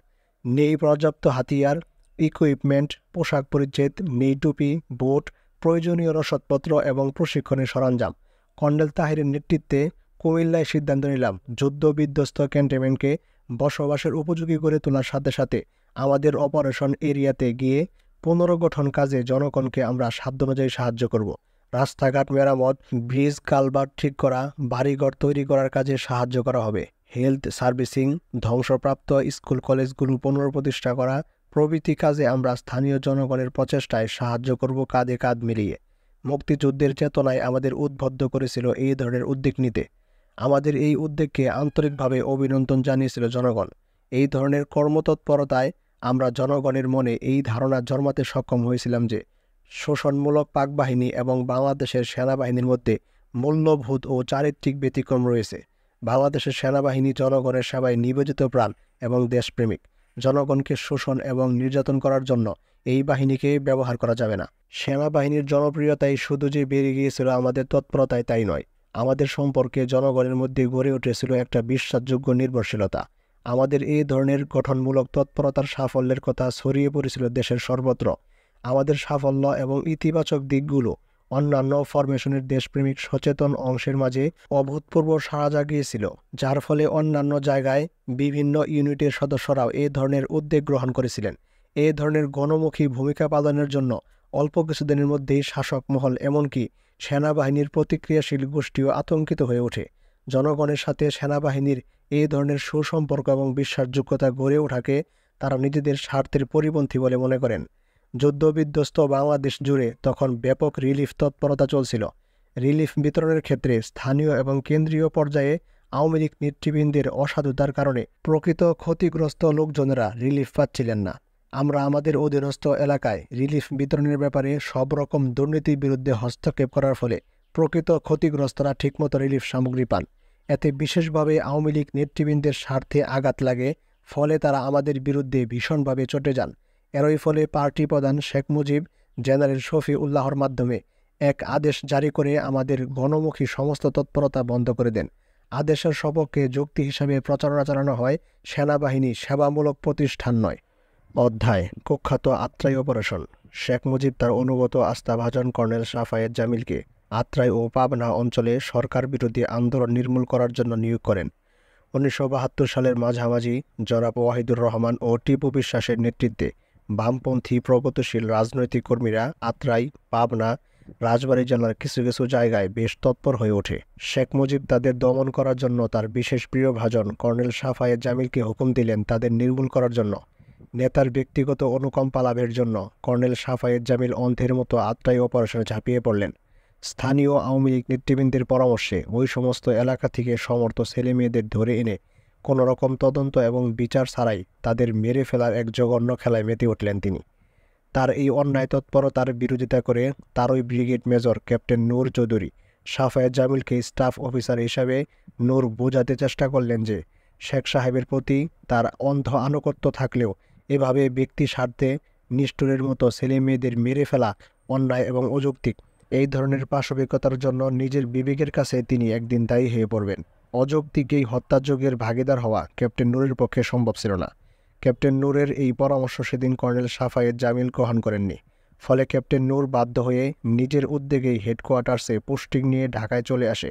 নেই পর্যাপ্ত হাতিয়ার, ইকুইপমেন্ট, পোশাক পরিচ্ছদ, নেই টুপি, বোট, প্রয়োজনীয় রসদপত্র এবং প্রশিক্ষণের সরঞ্জাম। কর্নেল তাহিরের নেতৃত্বে কুমিল্লায় সিদ্ধান্ত নিলাম যুদ্ধ বিধ্বস্ত ক্যান্টনমেন্টকে বসবাসের উপযোগী করে তোলার সাথে সাথে আমাদের অপারেশন এরিয়াতে গিয়ে পুনর্গঠন কাজে জনগণকে আমরা সাধ্য অনুযায়ী সাহায্য করব। রাস্তাঘাট মেরামত, ব্রিজ কালভার্ট ঠিক করা, বাড়িঘর তৈরি করার কাজে সাহায্য করা হবে। হেলথ সার্ভিসিং, ধ্বংসপ্রাপ্ত স্কুল কলেজগুলো পুনঃপ্রতিষ্ঠা করা প্রভৃতি কাজে আমরা স্থানীয় জনগণের প্রচেষ্টায় সাহায্য করব কাঁধে কাঁধ মিলিয়ে। মুক্তিযুদ্ধের চেতনায় আমাদের উদ্বুদ্ধ করেছিল এই ধরনের উদ্যোগ নিতে। আমাদের এই উদ্যোগকে আন্তরিকভাবে অভিনন্দন জানিয়েছিল জনগণ। এই ধরনের কর্মতৎপরতায় আমরা জনগণের মনে এই ধারণা জন্মাতে সক্ষম হয়েছিলাম যে শোষণমূলক পাকবাহিনী এবং বাংলাদেশের সেনাবাহিনীর মধ্যে মূল্যবোধ ও চারিত্রিক ব্যতিক্রম রয়েছে। বাংলাদেশের সেনাবাহিনী জনগণের সেবায় নিবেদিত প্রাণ এবং দেশপ্রেমিক। জনগণকে শোষণ এবং নির্যাতন করার জন্য এই বাহিনীকে ব্যবহার করা যাবে না। সেনাবাহিনীর জনপ্রিয়তাই শুধু যে বেড়ে গিয়েছিল আমাদের তৎপরতায় তাই নয়, আমাদের সম্পর্কে জনগণের মধ্যে গড়ে উঠেছিল একটা বিশ্বাসযোগ্য নির্ভরশীলতা। আমাদের এই ধরনের গঠনমূলক তৎপরতার সাফল্যের কথা ছড়িয়ে পড়েছিল দেশের সর্বত্র। আমাদের সাফল্য এবং ইতিবাচক দিকগুলো অন্যান্য ফরমেশনের দেশপ্রেমিক সচেতন অংশের মাঝে অভূতপূর্ব সাড়া জাগিয়েছিল, যার ফলে অন্যান্য জায়গায় বিভিন্ন ইউনিটের সদস্যরাও এ ধরনের উদ্যোগ গ্রহণ করেছিলেন। এ ধরনের গণমুখী ভূমিকা পালনের জন্য অল্প কিছুদিনের মধ্যেই শাসক মহল এমনকি সেনাবাহিনীর প্রতিক্রিয়াশীল গোষ্ঠীও আতঙ্কিত হয়ে ওঠে। জনগণের সাথে সেনাবাহিনীর এই ধরনের সুসম্পর্ক এবং বিশ্বাসযোগ্যতা গড়ে ওঠাকে তারা নিজেদের স্বার্থের পরিপন্থী বলে মনে করেন। যুদ্ধবিধ্বস্ত বাংলাদেশ জুড়ে তখন ব্যাপক রিলিফ তৎপরতা চলছিল। রিলিফ বিতরণের ক্ষেত্রে স্থানীয় এবং কেন্দ্রীয় পর্যায়ে আওয়ামী লীগ নেতৃবৃন্দের অসাধুতার কারণে প্রকৃত ক্ষতিগ্রস্ত লোকজনেরা রিলিফ পাচ্ছিলেন না। আমরা আমাদের অধীনস্থ এলাকায় রিলিফ বিতরণের ব্যাপারে সব রকম দুর্নীতির বিরুদ্ধে হস্তক্ষেপ করার ফলে প্রকৃত ক্ষতিগ্রস্তরা ঠিকমতো রিলিফ সামগ্রী পান। এতে বিশেষভাবে আওয়ামী লীগ নেতৃবৃন্দের স্বার্থে আঘাত লাগে, ফলে তারা আমাদের বিরুদ্ধে ভীষণভাবে চটে যান। এরই ফলে পার্টি প্রধান শেখ মুজিব জেনারেল শফি উল্লাহর মাধ্যমে এক আদেশ জারি করে আমাদের গণমুখী সমস্ত তৎপরতা বন্ধ করে দেন। আদেশের সপক্ষে যুক্তি হিসাবে প্রচারণা চালানো হয় সেনাবাহিনী সেবামূলক প্রতিষ্ঠান নয়। অধ্যায় কুখ্যাত আত্রাই অপারেশন। শেখ মুজিব তার অনুগত আস্থাভাজন কর্নেল সাফায়েত জামিলকে আত্রাই ও পাবনা অঞ্চলে সরকার বিরোধী আন্দোলন নির্মূল করার জন্য নিয়োগ করেন। 1972 সালের মাঝামাঝি জনাব ওয়াহিদুর রহমান ও টিপু বিশ্বাসের নেতৃত্বে বামপন্থী প্রগতিশীল রাজনৈতিক কর্মীরা আত্রাই, পাবনা, রাজবাড়ী জেলার কিছু কিছু জায়গায় বেশ তৎপর হয়ে ওঠে। শেখ মুজিব তাদের দমন করার জন্য তার বিশেষ প্রিয়ভাজন কর্নেল সাফায়েত জামিলকে হুকুম দিলেন তাদের নির্মূল করার জন্য। নেতার ব্যক্তিগত অনুকম্পা লাভের জন্য কর্নেল সাফায়েত জামিল অন্ধের মতো আত্রাই অপারেশনে ঝাঁপিয়ে পড়লেন। স্থানীয় আওয়ামী লীগ নেতৃবৃন্দের পরামর্শে ওই সমস্ত এলাকা থেকে সমর্থ ছেলেমেয়েদের ধরে এনে কোনো রকম তদন্ত এবং বিচার ছাড়াই তাদের মেরে ফেলার এক জঘন্য খেলায় মেতে উঠলেন তিনি। তার এই অন্যায় তৎপরতার বিরোধিতা করে তারই ব্রিগেড মেজর ক্যাপ্টেন নূর চৌধুরী সাফায়েত জামিলকে স্টাফ অফিসার হিসাবে নূর বোঝাতে চেষ্টা করলেন যে শেখ সাহেবের প্রতি তার অন্ধ আনুগত্য থাকলেও এভাবে ব্যক্তি স্বার্থে নিষ্ঠুরের মতো ছেলেমেয়েদের মেরে ফেলা অন্যায় এবং অযৌক্তিক। এই ধরনের পাশবিকতার জন্য নিজের বিবেকের কাছে তিনি একদিন দায়ী হয়ে পড়বেন। অযৌক্তিক এই হত্যাযজ্ঞের ভাগীদার হওয়া ক্যাপ্টেন নূরের পক্ষে সম্ভব ছিল না। ক্যাপ্টেন নূরের এই পরামর্শ সেদিন কর্নেল সাফায়েত জামিল গ্রহণ করেননি। ফলে ক্যাপ্টেন নূর বাধ্য হয়ে নিজের উদ্যোগেই হেডকোয়ার্টার্সে পোস্টিং নিয়ে ঢাকায় চলে আসে।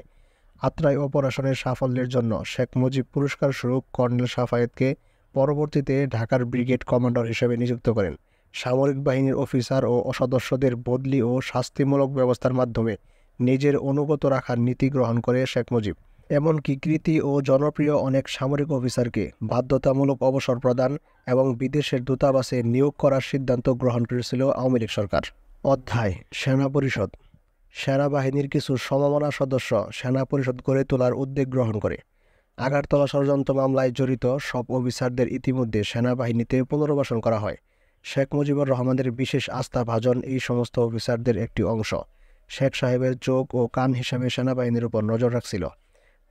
আত্রাই অপারেশনের সাফল্যের জন্য শেখ মুজিব পুরস্কার স্বরূপ কর্নেল সাফায়েতকে পরবর্তীতে ঢাকার ব্রিগেড কমান্ডার হিসেবে নিযুক্ত করেন। সামরিক বাহিনীর অফিসার ও সদস্যদের বদলি ও শাস্তিমূলক ব্যবস্থার মাধ্যমে নিজের অনুগত রাখার নীতি গ্রহণ করে শেখ মুজিব। এমনকি কৃতী ও জনপ্রিয় অনেক সামরিক অফিসারকে বাধ্যতামূলক অবসর প্রদান এবং বিদেশের দূতাবাসে নিয়োগ করার সিদ্ধান্ত গ্রহণ করেছিল আওয়ামী লীগ সরকার। অধ্যায় সেনা পরিষদ। সেনাবাহিনীর কিছু সমমনা সদস্য সেনা পরিষদ গড়ে তোলার উদ্যোগ গ্রহণ করে। আগারতলা ষড়যন্ত্র মামলায় জড়িত সব অফিসারদের ইতিমধ্যে সেনাবাহিনীতে পুনর্বাসন করা হয়। শেখ মুজিবুর রহমানের বিশেষ আস্থাভাজন এই সমস্ত অফিসারদের একটি অংশ শেখ সাহেবের চোখ ও কান হিসাবে সেনাবাহিনীর উপর নজর রাখছিল।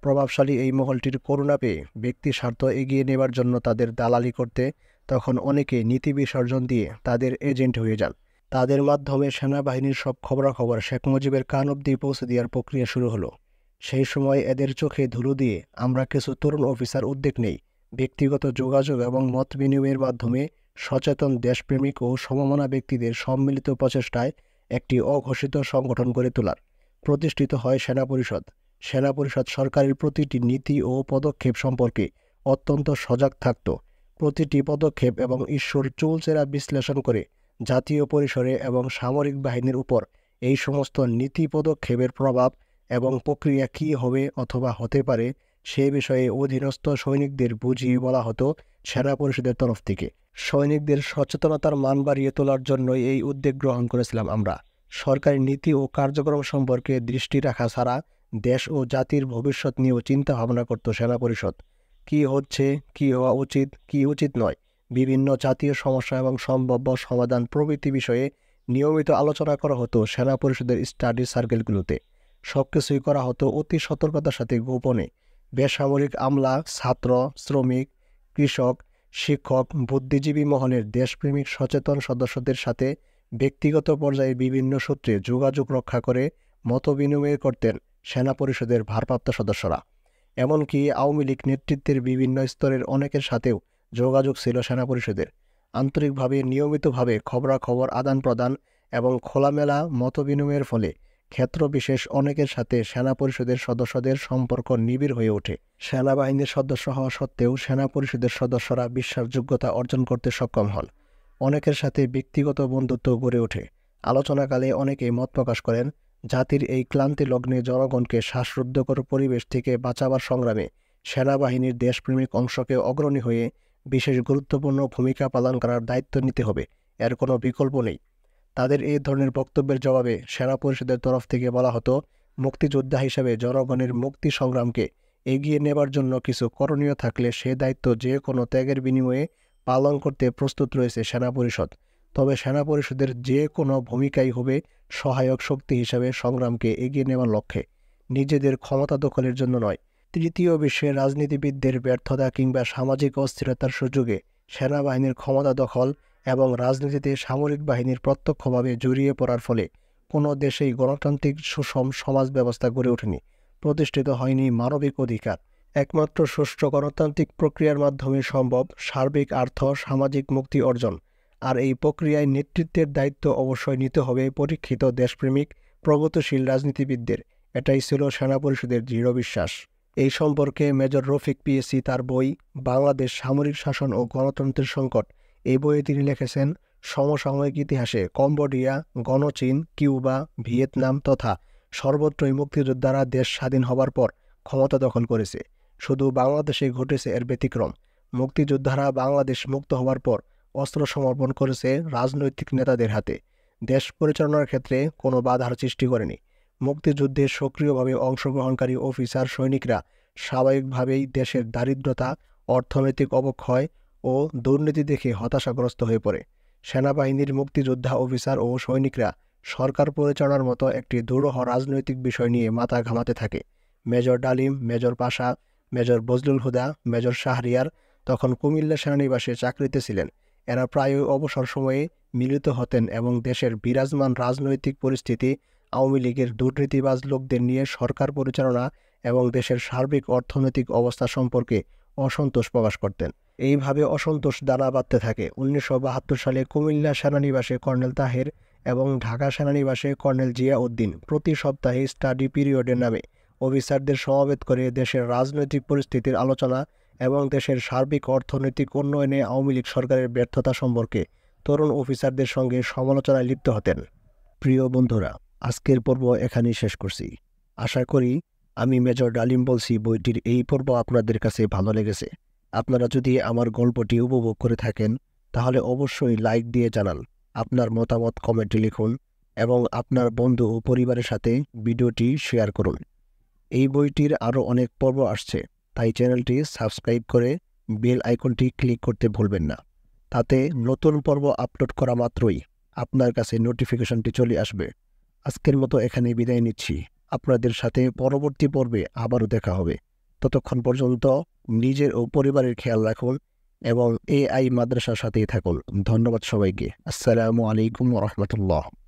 প্রভাবশালী এই মহলটির করুণা পেয়ে ব্যক্তি স্বার্থ এগিয়ে নেবার জন্য তাদের দালালি করতে তখন অনেকে নীতি বিসর্জন দিয়ে তাদের এজেন্ট হয়ে যান। তাদের মাধ্যমে সেনাবাহিনীর সব খবরাখবর শেখ মুজিবের কান অবধি পৌঁছে দেওয়ার প্রক্রিয়া শুরু হলো। সেই সময় এদের চোখে ধুলো দিয়ে আমরা কিছু তরুণ অফিসার উদ্যোগ নেই ব্যক্তিগত যোগাযোগ এবং মত বিনিময়ের মাধ্যমে সচেতন দেশপ্রেমিক ও সমমনা ব্যক্তিদের সম্মিলিত প্রচেষ্টায় একটি অঘোষিত সংগঠন গড়ে তোলার। প্রতিষ্ঠিত হয় সেনা পরিষদ। সেনা পরিষদ সরকারের প্রতিটি নীতি ও পদক্ষেপ সম্পর্কে অত্যন্ত সজাগ থাকত। প্রতিটি পদক্ষেপ এবং ঈশ্বর চুলচেরা বিশ্লেষণ করে জাতীয় পরিসরে এবং সামরিক বাহিনীর উপর এই সমস্ত নীতি পদক্ষেপের প্রভাব এবং প্রক্রিয়া কী হবে অথবা হতে পারে সে বিষয়ে অধীনস্থ সৈনিকদের বুঝিয়ে বলা হতো সেনা পরিষদের তরফ থেকে। সৈনিকদের সচেতনতার মান বাড়িয়ে তোলার জন্যই এই উদ্যোগ গ্রহণ করেছিলাম আমরা। সরকারি নীতি ও কার্যক্রম সম্পর্কে দৃষ্টি রাখা ছাড়া দেশ ও জাতির ভবিষ্যৎ নিয়েও চিন্তা ভাবনা করত সেনা পরিষদ। কী হচ্ছে, কী হওয়া উচিত, কী উচিত নয়, বিভিন্ন জাতীয় সমস্যা এবং সম্ভাব্য সমাধান প্রভৃতি বিষয়ে নিয়মিত আলোচনা করা হতো সেনা পরিষদের স্টাডি সার্কেলগুলোতে। সবকিছুই করা হতো অতি সতর্কতার সাথে গোপনে। বেসামরিক আমলা, ছাত্র, শ্রমিক, কৃষক, শিক্ষক, বুদ্ধিজীবী মহলের দেশপ্রেমিক সচেতন সদস্যদের সাথে ব্যক্তিগত পর্যায়ে বিভিন্ন সূত্রে যোগাযোগ রক্ষা করে মতবিনিময় করতেন সেনা পরিষদের ভারপ্রাপ্ত সদস্যরা। এমনকি আওয়ামী লীগ নেতৃত্বের বিভিন্ন স্তরের অনেকের সাথেও যোগাযোগ ছিল সেনা পরিষদের। আন্তরিকভাবে নিয়মিতভাবে খবরাখবর আদান প্রদান এবং খোলামেলা মতবিনিময়ের ফলে ক্ষেত্রবিশেষ অনেকের সাথে সেনা পরিষদের সদস্যদের সম্পর্ক নিবিড় হয়ে ওঠে। সেনাবাহিনীর সদস্য হওয়া সত্ত্বেও সেনা পরিষদের সদস্যরা বিশ্বাসযোগ্যতা অর্জন করতে সক্ষম হন। অনেকের সাথে ব্যক্তিগত বন্ধুত্ব গড়ে ওঠে। আলোচনাকালে অনেকেই মত প্রকাশ করেন, জাতির এই ক্লান্তি লগ্নে জনগণকে শ্বাসরুদ্ধকর পরিবেশ থেকে বাঁচাবার সংগ্রামে সেনাবাহিনীর দেশপ্রেমিক অংশকে অগ্রণী হয়ে বিশেষ গুরুত্বপূর্ণ ভূমিকা পালন করার দায়িত্ব নিতে হবে, এর কোনো বিকল্প নেই। তাদের এই ধরনের বক্তব্যের জবাবে সেনা পরিষদের তরফ থেকে বলা হতো, মুক্তিযোদ্ধা হিসেবে জনগণের মুক্তি সংগ্রামকে এগিয়ে নেবার জন্য কিছু করণীয় থাকলে সে দায়িত্ব যে কোনো ত্যাগের বিনিময়ে পালন করতে প্রস্তুত রয়েছে সেনা পরিষদ। তবে সেনা পরিষদের যে কোনো ভূমিকাই হবে সহায়ক শক্তি হিসাবে সংগ্রামকে এগিয়ে নেওয়ার লক্ষ্যে, নিজেদের ক্ষমতা দখলের জন্য নয়। তৃতীয় বিশ্বের রাজনীতিবিদদের ব্যর্থতা কিংবা সামাজিক অস্থিরতার সুযোগে সেনাবাহিনীর ক্ষমতা দখল এবং রাজনীতিতে সামরিক বাহিনীর প্রত্যক্ষভাবে জড়িয়ে পড়ার ফলে কোনো দেশেই গণতান্ত্রিক সুষম সমাজ ব্যবস্থা গড়ে ওঠেনি, প্রতিষ্ঠিত হয়নি মানবিক অধিকার। একমাত্র সুষ্ঠু গণতান্ত্রিক প্রক্রিয়ার মাধ্যমে সম্ভব সার্বিক আর্থ সামাজিক মুক্তি অর্জন। আর এই প্রক্রিয়ায় নেতৃত্বের দায়িত্ব অবশ্যই নিতে হবে পরীক্ষিত দেশপ্রেমিক প্রগতিশীল রাজনীতিবিদদের। এটাই ছিল সেনা পরিষদের দৃঢ় বিশ্বাস। এই সম্পর্কে মেজর রফিক পিএসসি তার বই বাংলাদেশ সামরিক শাসন ও গণতন্ত্রের সংকট এই বইয়ে তিনি লিখেছেন, সমসাময়িক ইতিহাসে কম্বোডিয়া, গণচীন, কিউবা, ভিয়েতনাম তথা সর্বত্রই মুক্তিযোদ্ধারা দেশ স্বাধীন হবার পর ক্ষমতা দখল করেছে। শুধু বাংলাদেশে ঘটেছে এর ব্যতিক্রম। মুক্তিযোদ্ধারা বাংলাদেশ মুক্ত হওয়ার পর অস্ত্র সমর্পণ করেছে রাজনৈতিক নেতাদের হাতে। দেশ পরিচালনার ক্ষেত্রে কোনো বাধার সৃষ্টি করেনি। মুক্তিযুদ্ধে সক্রিয়ভাবে অংশগ্রহণকারী অফিসার সৈনিকরা স্বাভাবিকভাবেই দেশের দারিদ্রতা, অর্থনৈতিক অবক্ষয় ও দুর্নীতি দেখে হতাশাগ্রস্ত হয়ে পড়ে। সেনাবাহিনীর মুক্তিযোদ্ধা অফিসার ও সৈনিকরা সরকার পরিচালনার মতো একটি দুরূহ রাজনৈতিক বিষয় নিয়ে মাথা ঘামাতে থাকে। মেজর ডালিম, মেজর পাশা, মেজর বজলুল হুদা, মেজর শাহরিয়ার তখন কুমিল্লা সেনানিবাসে চাকরিতে ছিলেন। এরা প্রায়ই অবসর সময়ে মিলিত হতেন এবং দেশের বিরাজমান রাজনৈতিক পরিস্থিতি, আওয়ামী লীগের দুর্নীতিবাজ লোকদের নিয়ে সরকার পরিচালনা এবং দেশের সার্বিক অর্থনৈতিক অবস্থা সম্পর্কে অসন্তোষ প্রকাশ করতেন। এইভাবে অসন্তোষ দানা বাঁধতে থাকে। 1972 সালে কুমিল্লা সেনানিবাসে কর্নেল তাহের এবং ঢাকা সেনানিবাসে কর্নেল জিয়া উদ্দিন প্রতি সপ্তাহে স্টাডি পিরিয়ডের নামে অফিসারদের সমবেত করে দেশের রাজনৈতিক পরিস্থিতির আলোচনা এবং দেশের সার্বিক অর্থনৈতিক উন্নয়নে আওয়ামী লীগ সরকারের ব্যর্থতা সম্পর্কে তরুণ অফিসারদের সঙ্গে সমালোচনায় লিপ্ত হতেন। প্রিয় বন্ধুরা, আজকের পর্ব এখানেই শেষ করছি। আশা করি আমি মেজর ডালিম বলছি বইটির এই পর্ব আপনাদের কাছে ভালো লেগেছে। আপনারা যদি আমার গল্পটি উপভোগ করে থাকেন তাহলে অবশ্যই লাইক দিয়ে জানান, আপনার মতামত কমেন্টে লিখুন এবং আপনার বন্ধু ও পরিবারের সাথে ভিডিওটি শেয়ার করুন। এই বইটির আরও অনেক পর্ব আসছে, তাই চ্যানেলটি সাবস্ক্রাইব করে বেল আইকনটি ক্লিক করতে ভুলবেন না। তাতে নতুন পর্ব আপলোড করা মাত্রই আপনার কাছে নোটিফিকেশনটি চলে আসবে। আজকের মতো এখানে বিদায় নিচ্ছি। আপনাদের সাথে পরবর্তী পর্বে আবারও দেখা হবে। ততক্ষণ পর্যন্ত নিজের ও পরিবারের খেয়াল রাখুন এবং AI মাদ্রাসার সাথেই থাকুন। ধন্যবাদ সবাইকে। আসসালামু আলাইকুম ওয়া রাহমাতুল্লাহ।